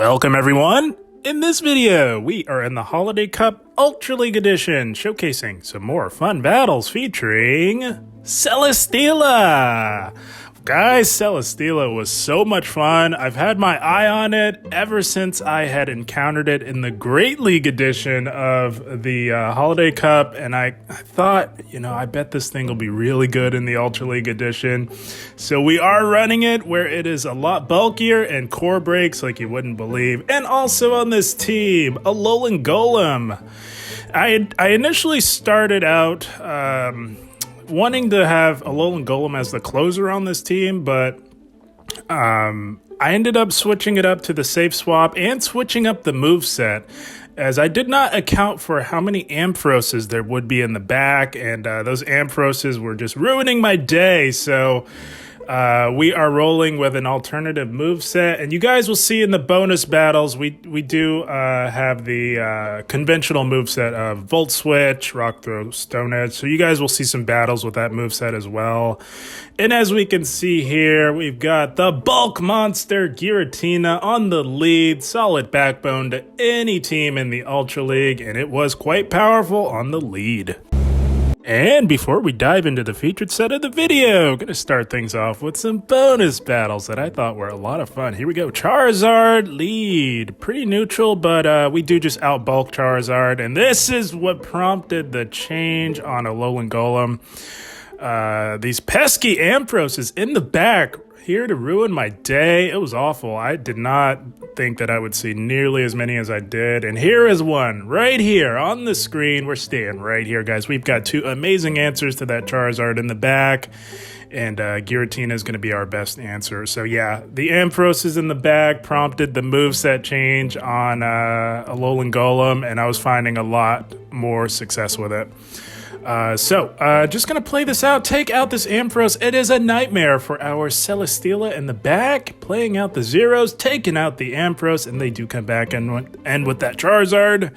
Welcome everyone! In this video, we are in the Holiday Cup Ultra League Edition, showcasing some more fun battles featuring Celesteela! Guys, Celesteela was so much fun. I've had my eye on it ever since I had encountered it in the Great League edition of the Holiday Cup, and I thought, I bet this thing will be really good in the Ultra League edition. So we are running it where it is a lot bulkier and core breaks like you wouldn't believe. And also on this team, Alolan Golem. I initially started out wanting to have Alolan Golem as the closer on this team, but I ended up switching it up to the safe swap and switching up the moveset, as I did not account for how many Amphiroses there would be in the back, and those Amphiroses were just ruining my day. So we are rolling with an alternative moveset, and you guys will see in the bonus battles, we do have the conventional moveset of Volt Switch, Rock Throw, Stone Edge, so you guys will see some battles with that moveset as well. And as we can see here, we've got the bulk monster Giratina on the lead, solid backbone to any team in the Ultra League, and it was quite powerful on the lead. And before we dive into the featured set of the video, gonna start things off with some bonus battles that I thought were a lot of fun. Here we go. Charizard lead. Pretty neutral, but we do just outbulk Charizard. And this is what prompted the change on Alolan Golem. These pesky Amphiroses in the back, here to ruin my day. It was awful. I did not think that I would see nearly as many as I did. And here is one right here on the screen. We're staying right here, guys. We've got two amazing answers to that Charizard in the back. And Giratina is going to be our best answer. So yeah, the Amphiroses in the back prompted the moveset change on Alolan Golem. And I was finding a lot more success with it. Just gonna play this out, take out this Ampharos. It is a nightmare for our Celesteela in the back, playing out the zeros, taking out the Ampharos, and they do come back and end with that Charizard.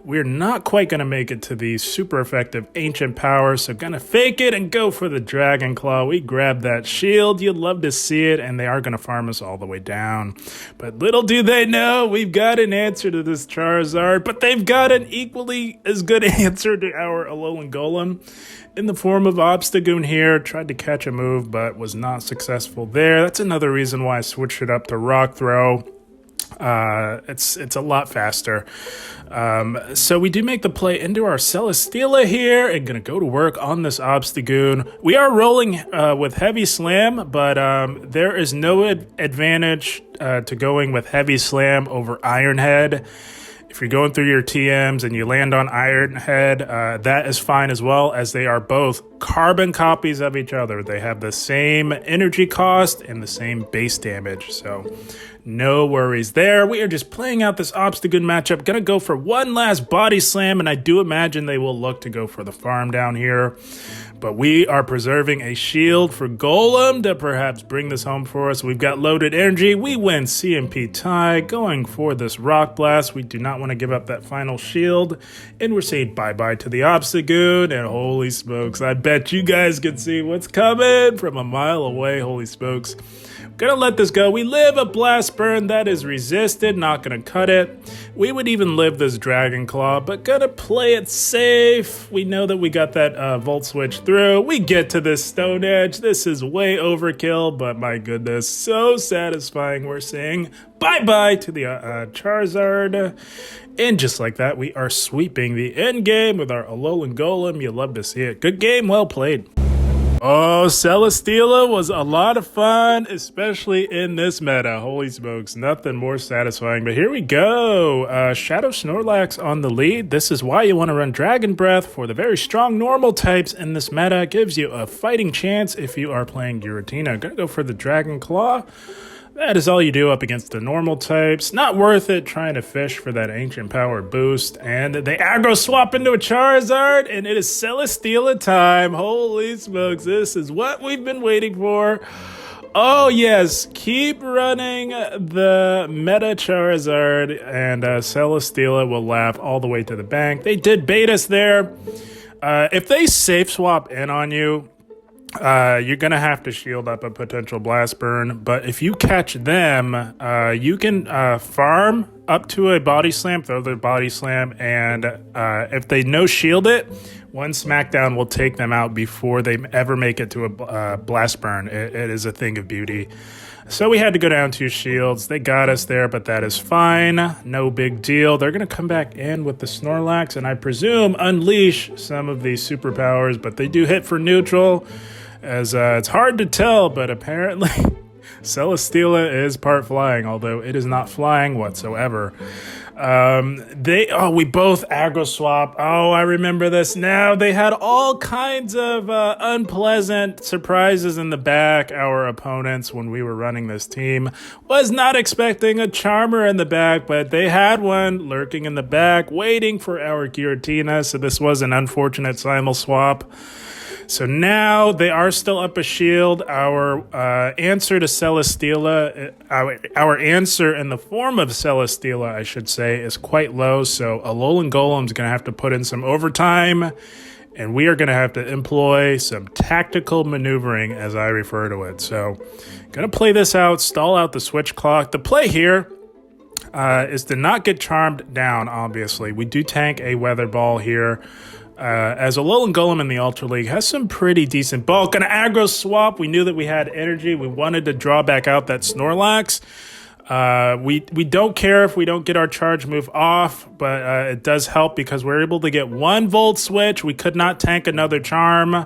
We're not quite gonna make it to the super effective Ancient Power, so gonna fake it and go for the Dragon Claw. We grab that shield, you'd love to see it, and they are gonna farm us all the way down. But little do they know, we've got an answer to this Charizard, but they've got an equally as good answer to our Alolan Golem in the form of Obstagoon here. Tried to catch a move, but was not successful there. That's another reason why I switched it up to Rock Throw. It's a lot faster. So we do make the play into our Celesteela here and gonna go to work on this Obstagoon. We are rolling with Heavy Slam, but there is no advantage to going with Heavy Slam over Iron Head. If you're going through your TMs and you land on Iron Head, that is fine as well, as they are both carbon copies of each other. They have the same energy cost and the same base damage, so no worries there. We are just playing out this Obstagoon matchup. Gonna go for one last Body Slam, and I do imagine they will look to go for the farm down here. But we are preserving a shield for Golem to perhaps bring this home for us. We've got loaded energy. We win CMP tie, going for this Rock Blast. We do not want to give up that final shield. And we're saying bye-bye to the Obstagoon. And holy smokes, I bet you guys can see what's coming from a mile away. Holy smokes. Gonna let this go. We live a Blast Burn that is resisted, not gonna cut it. We would even live this Dragon Claw, but gonna play it safe. We know that we got that Volt Switch through. We get to this Stone Edge. This is way overkill, but my goodness, so satisfying. We're saying bye-bye to the Charizard. And just like that, we are sweeping the end game with our Alolan Golem. You love to see it. Good game, well played. Oh, Celesteela was a lot of fun, especially in this meta. Holy smokes, nothing more satisfying. But here we go. Shadow Snorlax on the lead. This is why you want to run Dragon Breath for the very strong normal types in this meta. Gives you a fighting chance if you are playing Giratina. Gonna go for the Dragon Claw. That is all you do up against the normal types. Not worth it trying to fish for that Ancient Power boost. And they aggro swap into a Charizard, and it is Celesteela time. Holy smokes, this is what we've been waiting for. Oh yes, keep running the meta Charizard, and Celesteela will laugh all the way to the bank. They did bait us there. If they safe swap in on you, you're going to have to shield up a potential blast burn. But if you catch them, you can farm up to a body slam, throw their body slam, and if they no shield it, one smackdown will take them out before they ever make it to a blast burn. It is a thing of beauty. So we had to go down 2 shields. They got us there, but that is fine. No big deal. They're going to come back in with the Snorlax, and I presume unleash some of these superpowers, but they do hit for neutral, as it's hard to tell, but apparently Celesteela is part flying, although it is not flying whatsoever. We both aggro swap. Oh, I remember this now. They had all kinds of unpleasant surprises in the back. Our opponents, when we were running this team, was not expecting a Charmer in the back, but they had one lurking in the back, waiting for our Giratina. So this was an unfortunate simul swap. So now they are still up a shield. Our answer to Celesteela, our answer in the form of Celesteela, I should say, is quite low. So Alolan Golem is going to have to put in some overtime, and we are going to have to employ some tactical maneuvering, as I refer to it. So going to play this out, stall out the switch clock. The play here is to not get charmed down, obviously. We do tank a Weather Ball here. As Alolan Golem in the Ultra League has some pretty decent bulk. An aggro swap. We knew that we had energy. We wanted to draw back out that Snorlax. We don't care if we don't get our charge move off, but it does help because we're able to get 1 Volt Switch. We could not tank another Charm,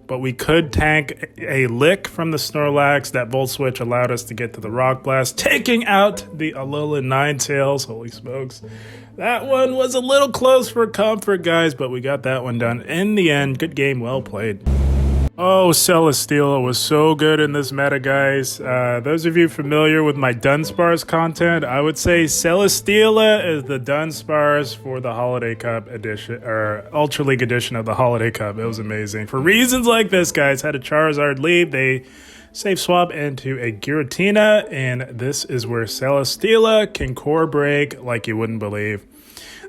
but we could tank a Lick from the Snorlax. That Volt Switch allowed us to get to the Rock Blast, taking out the Alolan Ninetales. Holy smokes. That one was a little close for comfort, guys, but we got that one done in the end. Good game, well played. Oh, Celesteela was so good in this meta, guys. Those of you familiar with my Dunsparce content, I would say Celesteela is the Dunsparce for the Holiday Cup edition, or Ultra League edition of the Holiday Cup. It was amazing. For reasons like this, guys, had a Charizard leave, they save swap into a Giratina, and this is where Celesteela can core break like you wouldn't believe.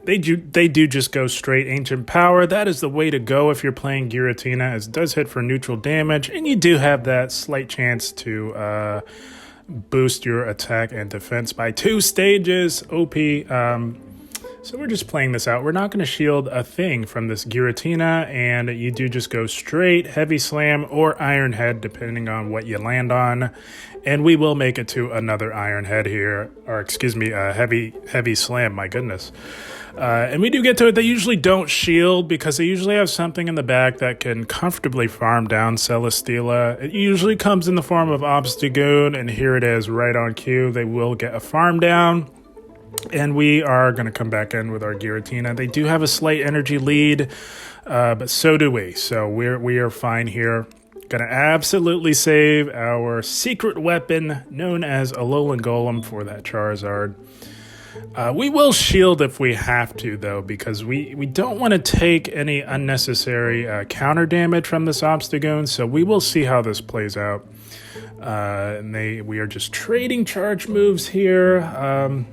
They do just go straight Ancient Power. That is the way to go if you're playing Giratina, as it does hit for neutral damage, and you do have that slight chance to boost your attack and defense by 2 stages. OP. So we're just playing this out. We're not going to shield a thing from this Giratina, and you do just go straight Heavy Slam or Iron Head, depending on what you land on. And we will make it to another Iron Head here, or excuse me, Heavy Slam, my goodness. And we do get to it. They usually don't shield because they usually have something in the back that can comfortably farm down Celesteela. It usually comes in the form of Obstagoon, and here it is right on cue. They will get a farm down. And we are going to come back in with our Giratina. They do have a slight energy lead, but so do we. So we are fine here. Going to absolutely save our secret weapon known as Alolan Golem for that Charizard. We will shield if we have to, though, because we don't want to take any unnecessary counter damage from this Obstagoon. So we will see how this plays out. We are just trading charge moves here.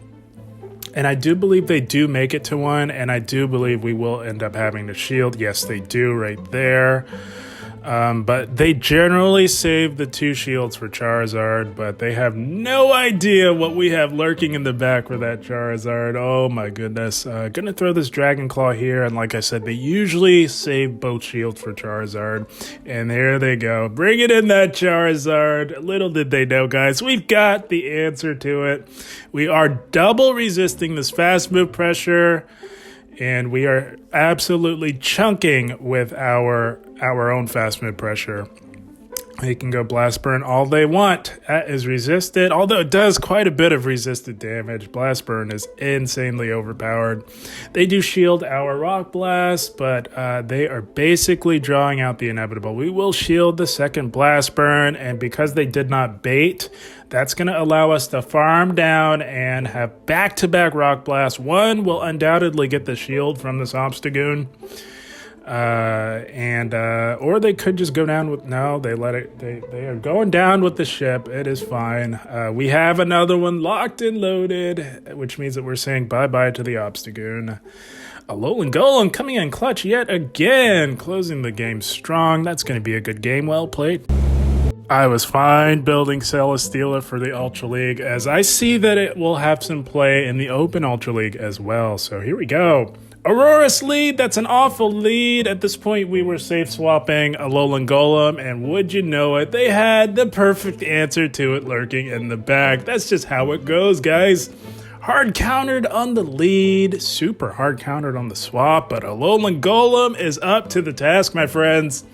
And I do believe they do make it to 1, and I do believe we will end up having to shield. Yes, they do right there. But they generally save the 2 shields for Charizard, but they have no idea what we have lurking in the back for that Charizard. Oh my goodness. Gonna throw this Dragon Claw here, and like I said, they usually save both shields for Charizard. And there they go. Bring it in, that Charizard. Little did they know, guys, we've got the answer to it. We are double resisting this fast move pressure, and we are absolutely chunking with our own fast move pressure. They can go Blast Burn all they want. That is resisted, although it does quite a bit of resisted damage. Blast Burn is insanely overpowered. They do shield our Rock Blast, but they are basically drawing out the inevitable. We will shield the second Blast Burn, and because they did not bait, that's going to allow us to farm down and have back-to-back Rock Blast. One will undoubtedly get the shield from this Obstagoon. Or they could just go down with, no, they let it, they are going down with the ship. It is fine. We have another one locked and loaded, which means that we're saying bye-bye to the Obstagoon. Alolan Golem coming in clutch yet again, closing the game strong. That's going to be a good game. Well played. I was fine building Celesteela for the Ultra League, as I see that it will have some play in the Open Ultra League as well. So here we go. Aurora's lead, that's an awful lead. At this point, we were safe swapping Alolan Golem, and would you know it, they had the perfect answer to it lurking in the back. That's just how it goes, guys. Hard countered on the lead, super hard countered on the swap, but Alolan Golem is up to the task, my friends.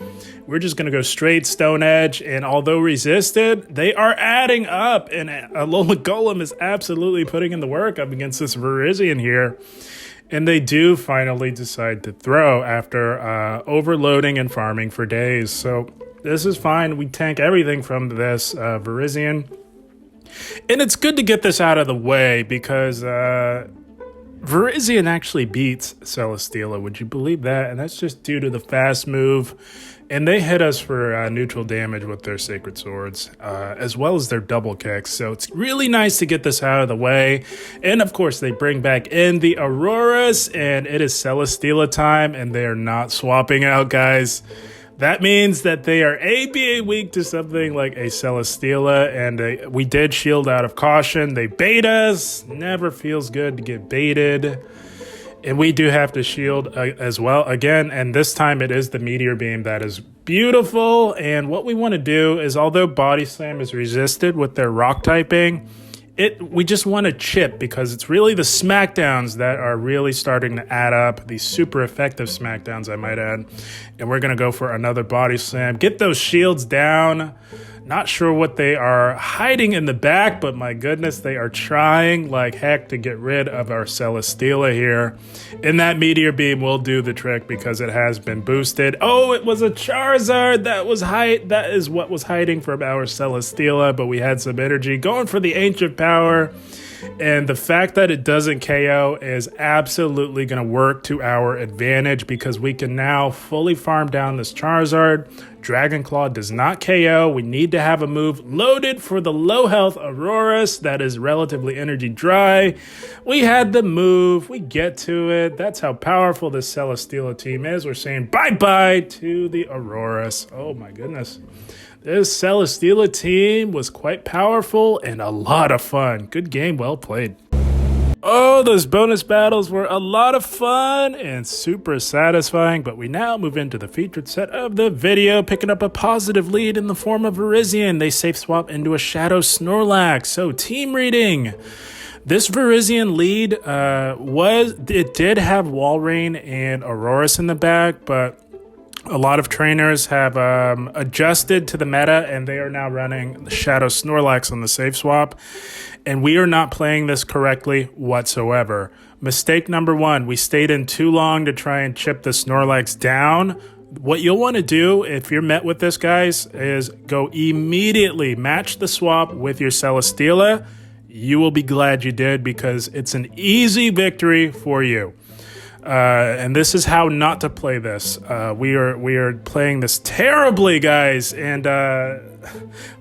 We're just going to go straight Stone Edge, and although resisted, they are adding up, and Alolan Golem is absolutely putting in the work up against this Virizion here. And they do finally decide to throw after overloading and farming for days. So this is fine. We tank everything from this Virizion. And it's good to get this out of the way because Virizion actually beats Celesteela. Would you believe that? And that's just due to the fast move. And they hit us for neutral damage with their Sacred Swords, as well as their double kicks. So it's really nice to get this out of the way. And of course, they bring back in the Auroras, and it is Celesteela time, and they are not swapping out, guys. That means that they are being weak to something like a Celesteela, and we did shield out of caution. They bait us. Never feels good to get baited. And we do have to shield as well again, and this time it is the Meteor Beam that is beautiful. And what we want to do is, although Body Slam is resisted with their rock typing, we just want to chip because it's really the smackdowns that are really starting to add up, these super effective smackdowns I might add. And we're going to go for another Body Slam, get those shields down. Not sure what they are hiding in the back, but my goodness, they are trying like heck to get rid of our Celesteela here. And that Meteor Beam will do the trick because it has been boosted. Oh, it was a Charizard that is what was hiding from our Celesteela, but we had some energy going for the Ancient Power. And the fact that it doesn't KO is absolutely going to work to our advantage because we can now fully farm down this Charizard. Dragon Claw does not KO. We need to have a move loaded for the low health Auroras that is relatively energy dry. We had the move. We get to it. That's how powerful this Celesteela team is. We're saying bye-bye to the Auroras. Oh my goodness. This Celesteela team was quite powerful and a lot of fun. Good game, well played. Oh, those bonus battles were a lot of fun and super satisfying, but we now move into the featured set of the video, picking up a positive lead in the form of Virizion. They safe swap into a Shadow Snorlax. So team reading. This Virizion lead it did have Walrein and Auroras in the back, but a lot of trainers have adjusted to the meta, and they are now running the Shadow Snorlax on the safe swap. And we are not playing this correctly whatsoever. Mistake number one, we stayed in too long to try and chip the Snorlax down. What you'll want to do if you're met with this, guys, is go immediately match the swap with your Celesteela. You will be glad you did because it's an easy victory for you. And this is how not to play this. We are playing this terribly, guys. And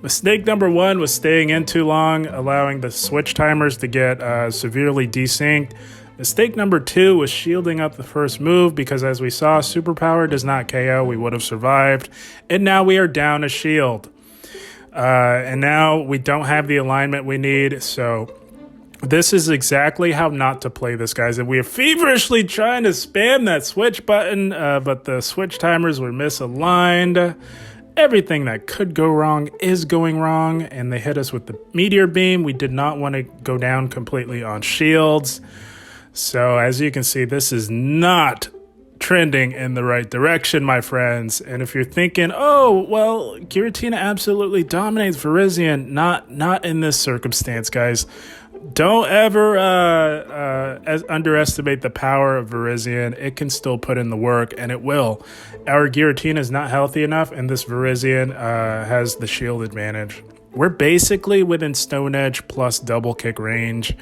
mistake number one was staying in too long, allowing the switch timers to get severely desynced. Mistake number two was shielding up the first move because, as we saw, Superpower does not KO. We would have survived. And now we are down a shield. And now we don't have the alignment we need, so this is exactly how not to play this, guys. And we are feverishly trying to spam that switch button, but the switch timers were misaligned. Everything that could go wrong is going wrong, and they hit us with the Meteor Beam. We did not want to go down completely on shields. So as you can see, this is not trending in the right direction, my friends. And if you're thinking, oh, well, Giratina absolutely dominates Virizion, not in this circumstance, guys. Don't ever underestimate the power of Virizion. It can still put in the work, and it will. Our Giratina is not healthy enough, and this Virizion has the shield advantage. We're basically within Stone Edge plus double kick range.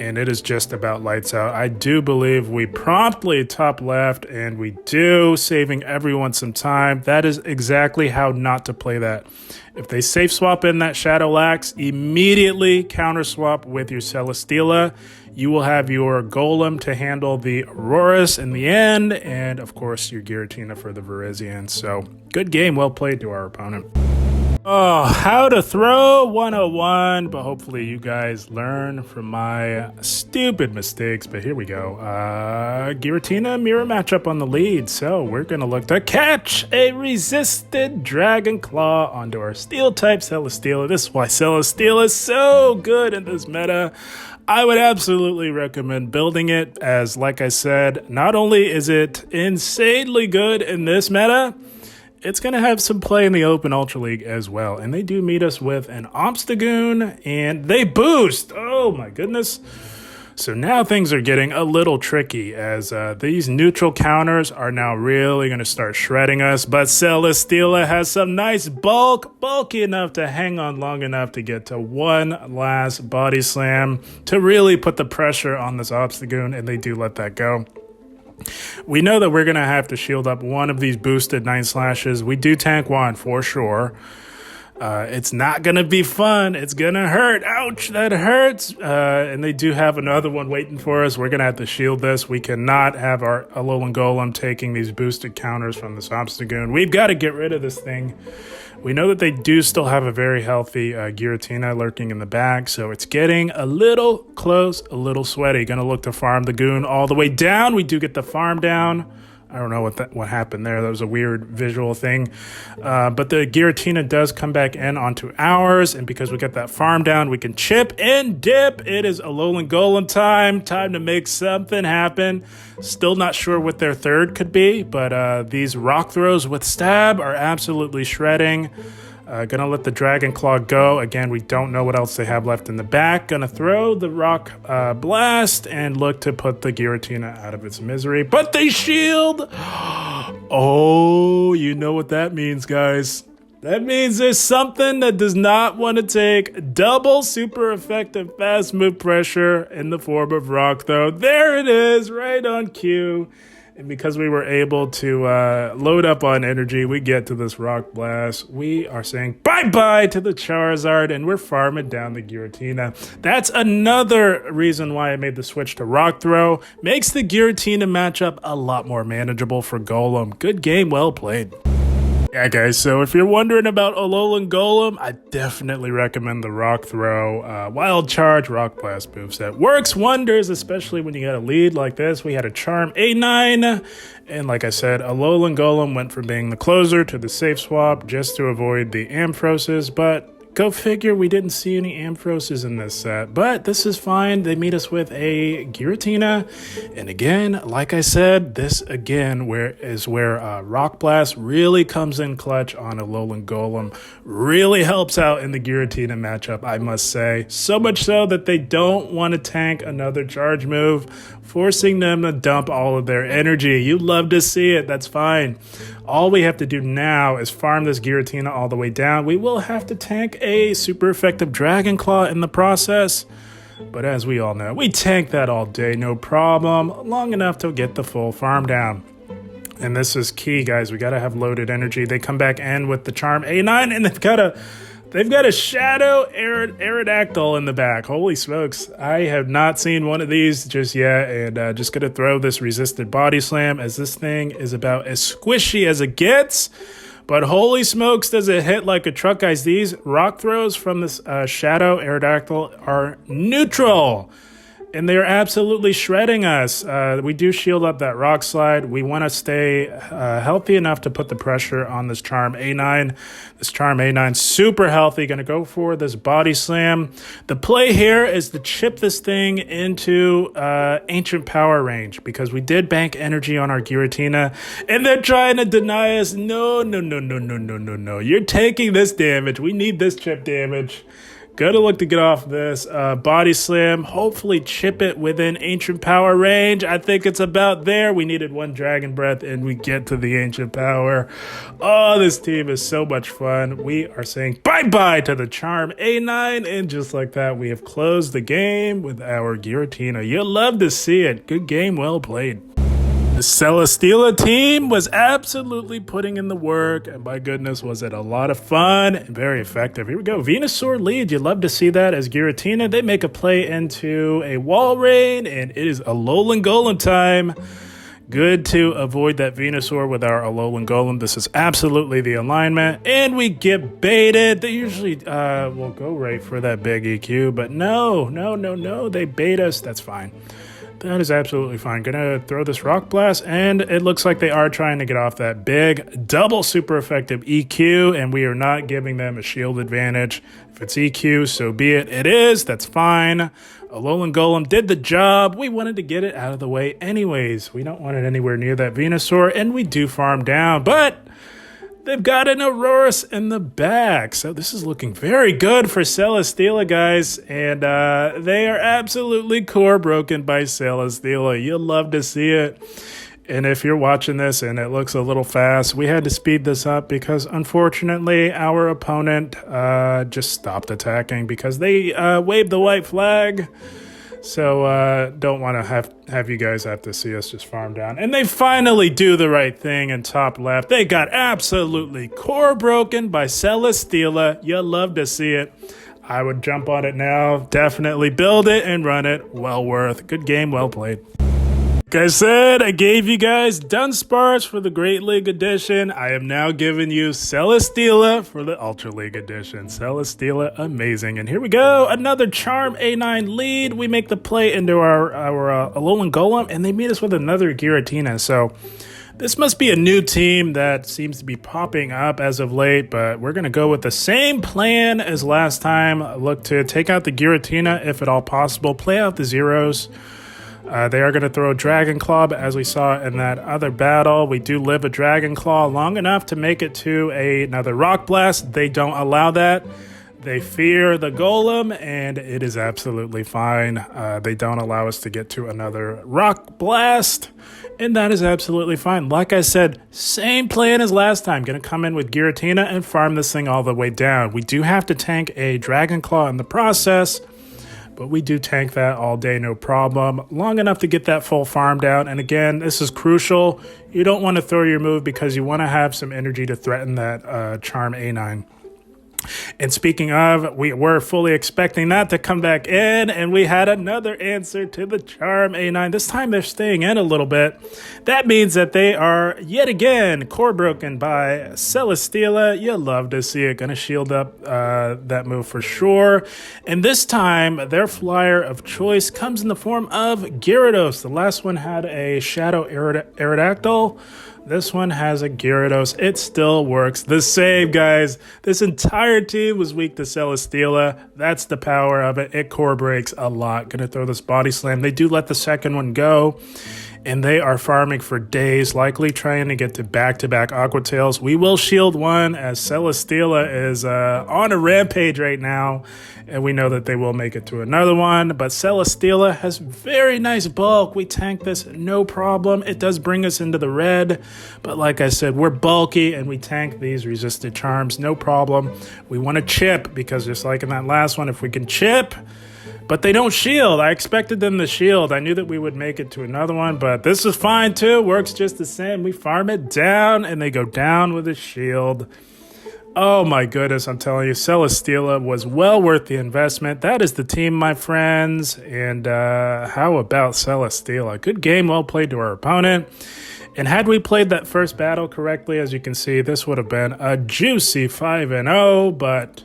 and it is just about lights out. I do believe we promptly top left, and we do, saving everyone some time. That is exactly how not to play that. If they safe swap in that Shadow Lax, immediately counter swap with your Celesteela. You will have your Golem to handle the Aurorus in the end, and of course your Giratina for the Virizion. So good game, well played to our opponent. Oh, how to throw 101, but hopefully you guys learn from my stupid mistakes. But here we go. Giratina mirror matchup on the lead. So we're going to look to catch a resisted Dragon Claw onto our steel type Celesteela. This is why Celesteela is so good in this meta. I would absolutely recommend building it, as like I said, not only is it insanely good in this meta, it's going to have some play in the Open Ultra League as well. And they do meet us with an Obstagoon, and they boost. Oh my goodness. So now things are getting a little tricky, as these neutral counters are now really going to start shredding us. But Celesteela has some nice bulky enough to hang on long enough to get to one last body slam to really put the pressure on this Obstagoon, and they do let that go. We know that we're going to have to shield up one of these boosted 9 slashes. We do tank one for sure. It's not going to be fun. It's going to hurt. Ouch, that hurts. And they do have another one waiting for us. We're going to have to shield this. We cannot have our Alolan Golem taking these boosted counters from this Obstagoon. We've got to get rid of this thing. We know that they do still have a very healthy Giratina lurking in the back, so it's getting a little close, a little sweaty. Going to look to farm the Goon all the way down. We do get the farm down. I don't know what happened there. That was a weird visual thing. But the Giratina does come back in onto ours, and because we get that farm down, we can chip and dip. It is Alolan Golem time. Time to make something happen. Still not sure what their third could be, but these rock throws with stab are absolutely shredding. Gonna let the Dragon Claw go. Again, we don't know what else they have left in the back. Gonna throw the Rock Blast and look to put the Giratina out of its misery. But they shield! Oh, you know what that means, guys. That means there's something that does not want to take double super effective fast move pressure in the form of Rock Throw. There it is, right on cue. And because we were able to load up on energy, we get to this Rock Blast. We are saying bye-bye to the Charizard, and we're farming down the Giratina. That's another reason why I made the switch to Rock Throw. Makes the Giratina matchup a lot more manageable for Golem. Good game, well played. Yeah, guys, so if you're wondering about Alolan Golem, I definitely recommend the Rock Throw, Wild Charge, Rock Blast moveset. Works wonders, especially when you got a lead like this. We had a Charm A9, and like I said, Alolan Golem went from being the closer to the safe swap just to avoid the Amphrosis, but go figure, we didn't see any Amphrosis in this set, but this is fine. They meet us with a Giratina, and again, like I said, this again is where Rock Blast really comes in clutch on Alolan Golem. Really helps out in the Giratina matchup, I must say. So much so that they don't want to tank another charge move, forcing them to dump all of their energy. You love to see it, that's fine. All we have to do now is farm this Giratina all the way down. We will have to tank a super effective Dragon Claw in the process. But as we all know, we tank that all day, no problem, long enough to get the full farm down. And this is key, guys. We got to have loaded energy. They come back in with the Charm A9, and they've got a Shadow Aerodactyl in the back. Holy smokes. I have not seen one of these just yet, and just going to throw this Resisted Body Slam, as this thing is about as squishy as it gets. But holy smokes, does it hit like a truck, guys. These rock throws from this Shadow Aerodactyl are neutral, and they're absolutely shredding us. We do shield up that Rock Slide. We want to stay healthy enough to put the pressure on this Charm A9. This Charm A9, super healthy. Going to go for this Body Slam. The play here is to chip this thing into Ancient Power range, because we did bank energy on our Giratina, and they're trying to deny us. No. You're taking this damage. We need this chip damage. Gonna look to get off this body slam. Hopefully chip it within ancient power range. I think it's about there. We needed one dragon breath and we get to the ancient power. Oh, this team is so much fun. We are saying bye-bye to the charm A9. And just like that, we have closed the game with our Giratina. You'll love to see it. Good game, well played. The Celesteela team was absolutely putting in the work, and my goodness, was it a lot of fun and very effective. Here we go, Venusaur lead. You love to see that as Giratina. They make a play into a wall rain, and it is Alolan Golem time. Good to avoid that Venusaur with our Alolan Golem. This is absolutely the alignment, and we get baited. They usually will go right for that big EQ, but no, they bait us. That's fine. That is absolutely fine. Gonna throw this Rock Blast, and it looks like they are trying to get off that big double super effective EQ, and we are not giving them a shield advantage. If it's EQ, so be it. It is. That's fine. Alolan Golem did the job. We wanted to get it out of the way anyways. We don't want it anywhere near that Venusaur, and we do farm down, but they've got an Aurorus in the back. So this is looking very good for Celesteela, guys. And they are absolutely core broken by Celesteela. You'll love to see it. And if you're watching this and it looks a little fast, we had to speed this up because unfortunately our opponent just stopped attacking because they waved the white flag. So don't want to have you guys have to see us just farm down. And they finally do the right thing in top left. They got absolutely core broken by Celesteela. You'll love to see it. I would jump on it now. Definitely build it and run it. Well worth. Good game, well played. Like I said, I gave you guys Dunsparce for the Great League Edition. I am now giving you Celesteela for the Ultra League Edition. Celesteela, amazing. And here we go, another Charm A9 lead. We make the play into our Alolan Golem, and they meet us with another Giratina. So this must be a new team that seems to be popping up as of late, but we're going to go with the same plan as last time. Look to take out the Giratina if at all possible. Play out the zeros. They are going to throw Dragon Claw, but as we saw in that other battle, we do live a Dragon Claw long enough to make it to another Rock Blast. They don't allow that. They fear the Golem, and it is absolutely fine. They don't allow us to get to another Rock Blast, and that is absolutely fine. Like I said, same plan as last time. Going to come in with Giratina and farm this thing all the way down. We do have to tank a Dragon Claw in the process, but we do tank that all day, no problem. Long enough to get that full farm down. And again, this is crucial. You don't want to throw your move because you want to have some energy to threaten that Charm A9. And speaking of, we were fully expecting that to come back in, and we had another answer to the Charm A9. This time they're staying in a little bit. That means that they are yet again core broken by Celesteela. You'll love to see it. Gonna shield up that move for sure. And this time their flyer of choice comes in the form of Gyarados. The last one had a Shadow Aerodactyl. This one has a Gyarados. It still works the same, guys. This entire team was weak to Celesteela. That's the power of it. It core breaks a lot. Gonna throw this Body Slam. They do let the second one go, and they are farming for days, likely trying to get to back-to-back Aqua Tails. We will shield one as Celesteela is on a rampage right now, and we know that they will make it to another one. But Celesteela has very nice bulk. We tank this, no problem. It does bring us into the red, but like I said, we're bulky, and we tank these resisted charms, no problem. We want to chip, because just like in that last one, if we can chip, but they don't shield. I expected them to shield. I knew that we would make it to another one, but this is fine too. Works just the same. We farm it down, and they go down with a shield. Oh my goodness, I'm telling you, Celesteela was well worth the investment. That is the team, my friends. And how about Celesteela? Good game, well played to our opponent. And had we played that first battle correctly, as you can see, this would have been a juicy 5-0, but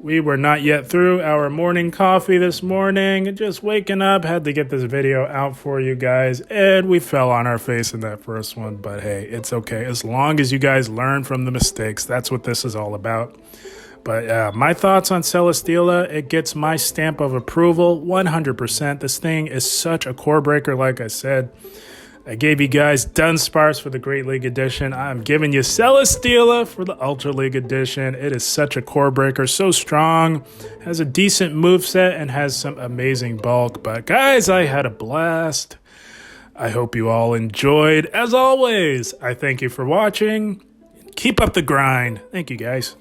we were not yet through our morning coffee this morning. Just waking up, had to get this video out for you guys, and we fell on our face in that first one. But hey, it's okay. As long as you guys learn from the mistakes, that's what this is all about. But my thoughts on Celesteela, it gets my stamp of approval 100%. This thing is such a core breaker, like I said. I gave you guys Dunsparce for the Great League Edition. I'm giving you Celesteela for the Ultra League Edition. It is such a core breaker, so strong, has a decent moveset, and has some amazing bulk. But guys, I had a blast. I hope you all enjoyed. As always, I thank you for watching. Keep up the grind. Thank you, guys.